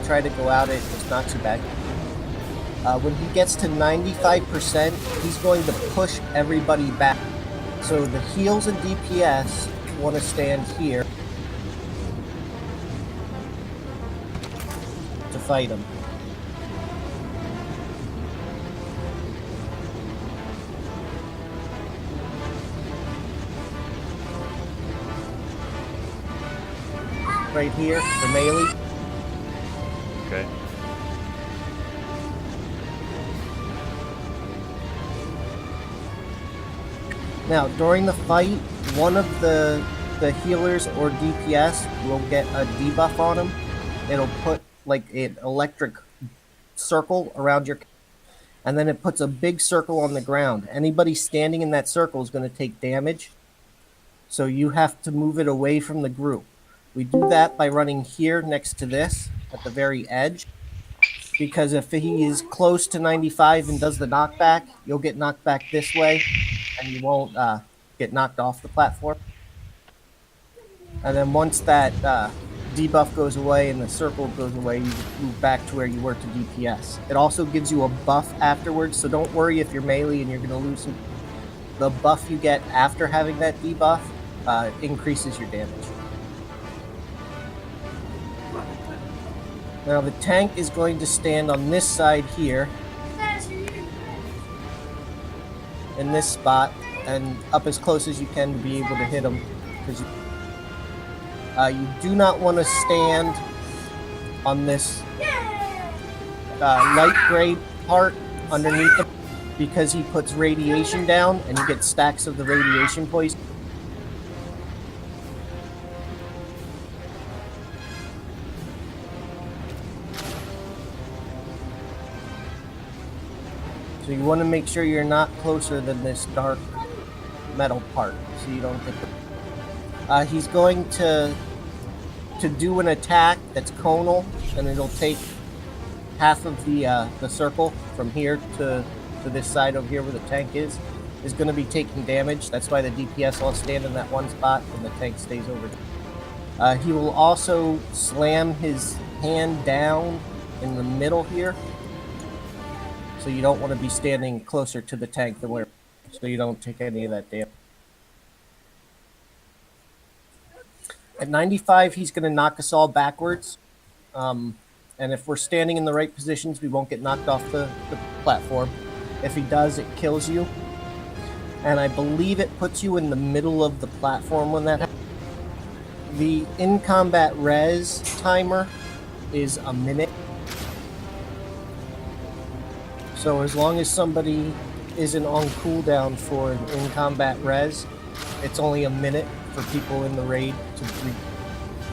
try to go out it, it's not too bad. When he gets to 95%, he's going to push everybody back. So the heals and DPS want to stand here to fight him. Right here for melee. Okay. Now, during the fight, one of the healers or DPS will get a debuff on him. It'll put like an electric circle around your, and then it puts a big circle on the ground. Anybody standing in that circle is going to take damage. So you have to move it away from the group. We do that by running here next to this at the very edge. Because if he is close to 95 and does the knockback, you'll get knocked back this way, and you won't get knocked off the platform. And then once that debuff goes away and the circle goes away, you move back to where you were to DPS. It also gives you a buff afterwards, so don't worry if you're melee and you're going to lose some. The buff you get after having that debuff increases your damage. Now the tank is going to stand on this side here, in this spot, and up as close as you can to be able to hit him. Because you do not want to stand on this light gray part underneath him, because he puts radiation down and you get stacks of the radiation poison. So you want to make sure you're not closer than this dark metal part, so you don't get the... he's going to do an attack that's conal, and it'll take half of the circle from here to this side over here where the tank is going to be taking damage. That's why the DPS will stand in that one spot and the tank stays over there. He will also slam his hand down in the middle here. So you don't want to be standing closer to the tank than where, so you don't take any of that damage. At 95, he's going to knock us all backwards. And if we're standing in the right positions, we won't get knocked off the platform. If he does, it kills you. And I believe it puts you in the middle of the platform when that happens. The in-combat res timer is a minute. So as long as somebody isn't on cooldown for an in-combat res, it's only a minute for people in the raid to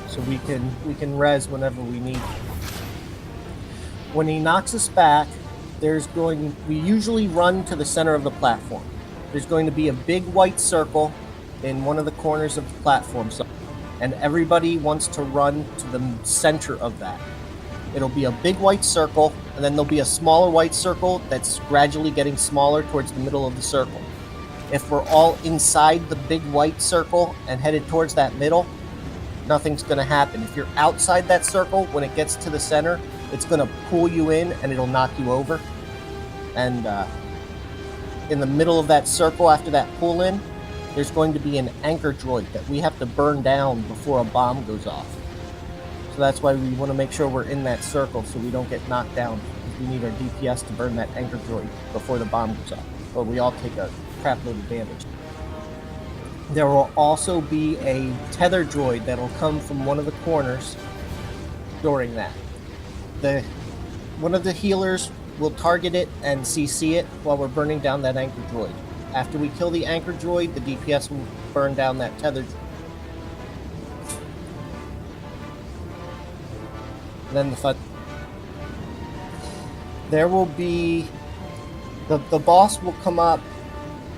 so we can res whenever we need. When he knocks us back, we usually run to the center of the platform. There's going to be a big white circle in one of the corners of the platform, and everybody wants to run to the center of that. It'll be a big white circle, and then there'll be a smaller white circle that's gradually getting smaller towards the middle of the circle. If we're all inside the big white circle and headed towards that middle, nothing's going to happen. If you're outside that circle, when it gets to the center, it's going to pull you in and it'll knock you over. And in the middle of that circle after that pull in, there's going to be an anchor droid that we have to burn down before a bomb goes off. So that's why we want to make sure we're in that circle so we don't get knocked down. We need our DPS to burn that anchor droid before the bomb goes off, or we all take a crap load of damage. There will also be a tether droid that'll come from one of the corners during that. One of the healers will target it and CC it while we're burning down that anchor droid. After we kill the anchor droid, the DPS will burn down that tether droid. Then there will be the boss will come up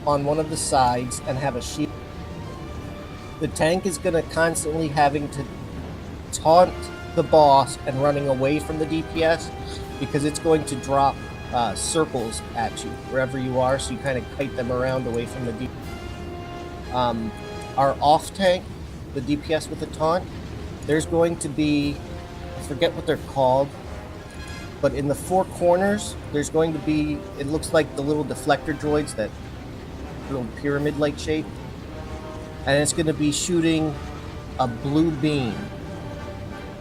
on one of the sides and have a shield. The tank is going to constantly having to taunt the boss and running away from the DPS, because it's going to drop circles at you wherever you are, so you kind of kite them around away from the DPS. Our off tank, the DPS with the taunt, there's going to be, I forget what they're called, but in the four corners, there's going to be, it looks like the little deflector droids, that little pyramid-like shape. And it's going to be shooting a blue beam.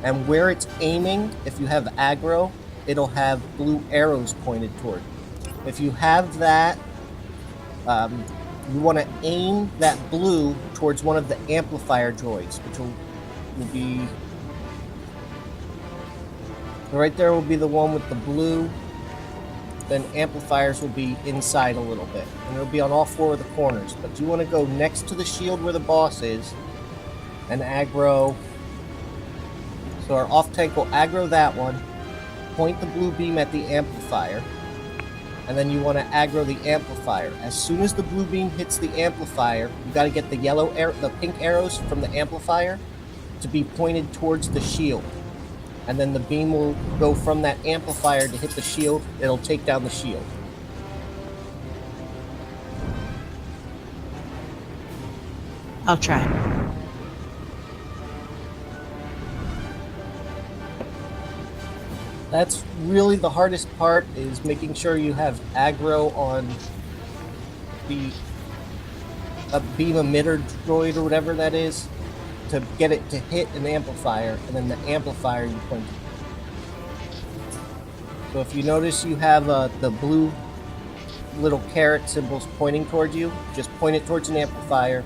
And where it's aiming, if you have aggro, it'll have blue arrows pointed toward. If you have that, you want to aim that blue towards one of the amplifier droids, which will be right there. Will be the one with the blue. Then amplifiers will be inside a little bit, and it'll be on all four of the corners. But you want to go next to the shield where the boss is, and aggro. So our off tank will aggro that one, point the blue beam at the amplifier, and then you want to aggro the amplifier. As soon as the blue beam hits the amplifier, you got to get the pink arrows from the amplifier to be pointed towards the shield. And then the beam will go from that amplifier to hit the shield. It'll take down the shield. I'll try. That's really the hardest part, is making sure you have aggro on the beam emitter droid or whatever that is, to get it to hit an amplifier, and then the amplifier you point to. So if you notice you have the blue little caret symbols pointing towards you, just point it towards an amplifier.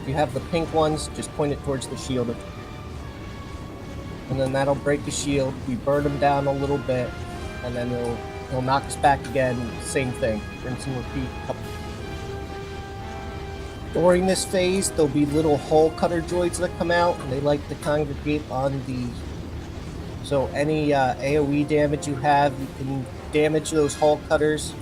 If you have the pink ones, just point it towards the shield. And then that'll break the shield. We burn them down a little bit, and then it'll knock us back again. Same thing, rinse and repeat. During this phase, there'll be little hole cutter droids that come out, and they like to congregate on the... So any AoE damage you have, you can damage those hole cutters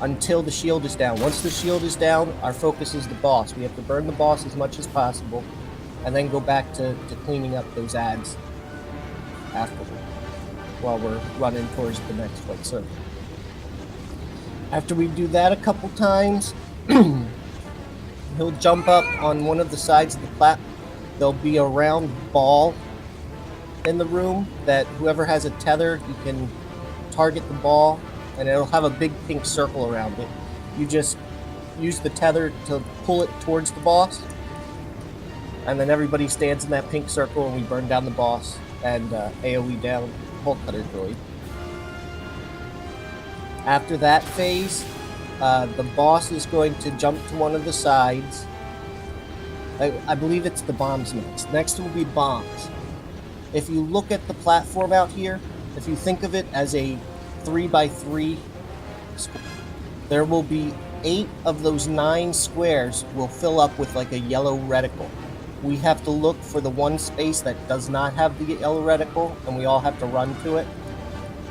until the shield is down. Once the shield is down, our focus is the boss. We have to burn the boss as much as possible, and then go back to cleaning up those ads afterward, while we're running towards the next white circle. After we do that a couple times, he'll jump up on one of the sides of the platform. There'll be a round ball in the room that whoever has a tether, you can target the ball, and it'll have a big pink circle around it. You just use the tether to pull it towards the boss, and then everybody stands in that pink circle, and we burn down the boss and AoE down hole cutter droid. After that phase, the boss is going to jump to one of the sides. I believe it's the bombs next. Next will be bombs. If you look at the platform out here, if you think of it as a 3x3 square, there will be 8 of those 9 squares will fill up with like a yellow reticle. We have to look for the one space that does not have the yellow reticle, and we all have to run to it.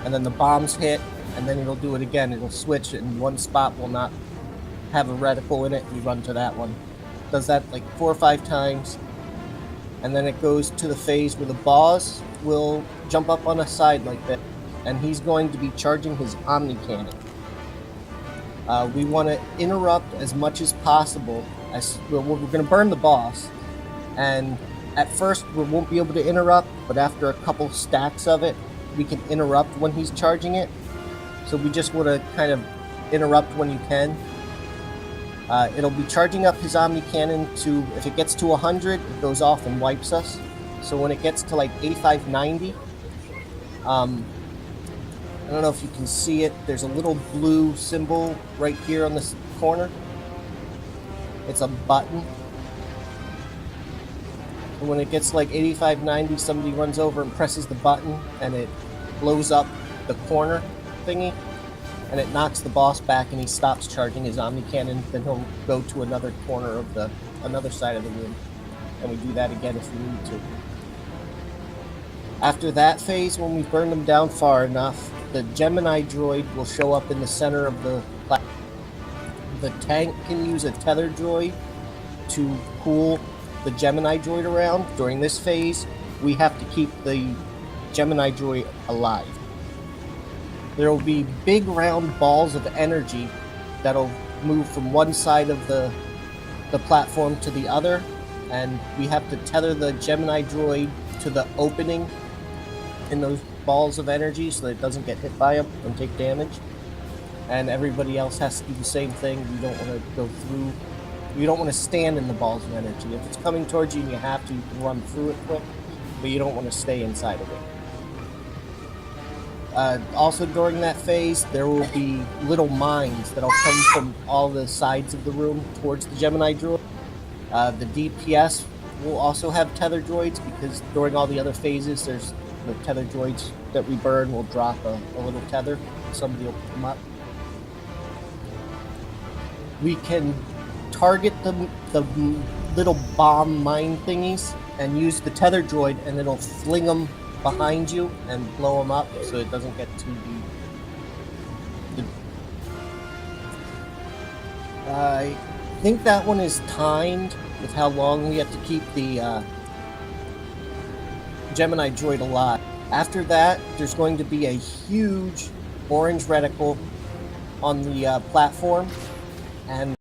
And then the bombs hit, and then it'll do it again. It'll switch, and one spot will not have a reticle in it. We run to that one. Does that like 4 or 5 times, and then it goes to the phase where the boss will jump up on a side like that, and he's going to be charging his Omni Cannon. We want to interrupt as much as possible. We're going to burn the boss, and at first we won't be able to interrupt, but after a couple stacks of it, we can interrupt when he's charging it. So we just want to kind of interrupt when you can. It'll be charging up his Omni Cannon to, if it gets to 100, it goes off and wipes us. So when it gets to like 85, 90, I don't know if you can see it, there's a little blue symbol right here on this corner. It's a button. And when it gets like 85, 90, somebody runs over and presses the button, and it blows up the corner thingy, and it knocks the boss back, and he stops charging his Omni Cannon. Then he'll go to another corner of another side of the room, and we do that again if we need to. After that phase, when we burn them down far enough, the Gemini droid will show up in the center of the platform. The tank can use a tether droid to pull the Gemini droid around. During this phase, we have to keep the Gemini droid alive. There will be big round balls of energy that'll move from one side of the platform to the other, and we have to tether the Gemini droid to the opening in balls of energy so that it doesn't get hit by them and take damage. And everybody else has to do the same thing. You don't want to go through. You don't want to stand in the balls of energy. If it's coming towards you and you have to, you can run through it quick, but you don't want to stay inside of it. Also, during that phase, there will be little mines that'll come from all the sides of the room towards the Gemini droid. The DPS will also have tether droids because during all the other phases, there's the tether droids that we burn will drop a little tether. Somebody will pick them up. We can target the little bomb mine thingies and use the tether droid, and it'll fling them behind you and blow them up so it doesn't get too deep. I think that one is timed with how long we have to keep the Gemini droid alive. After that, there's going to be a huge orange reticle on the platform, and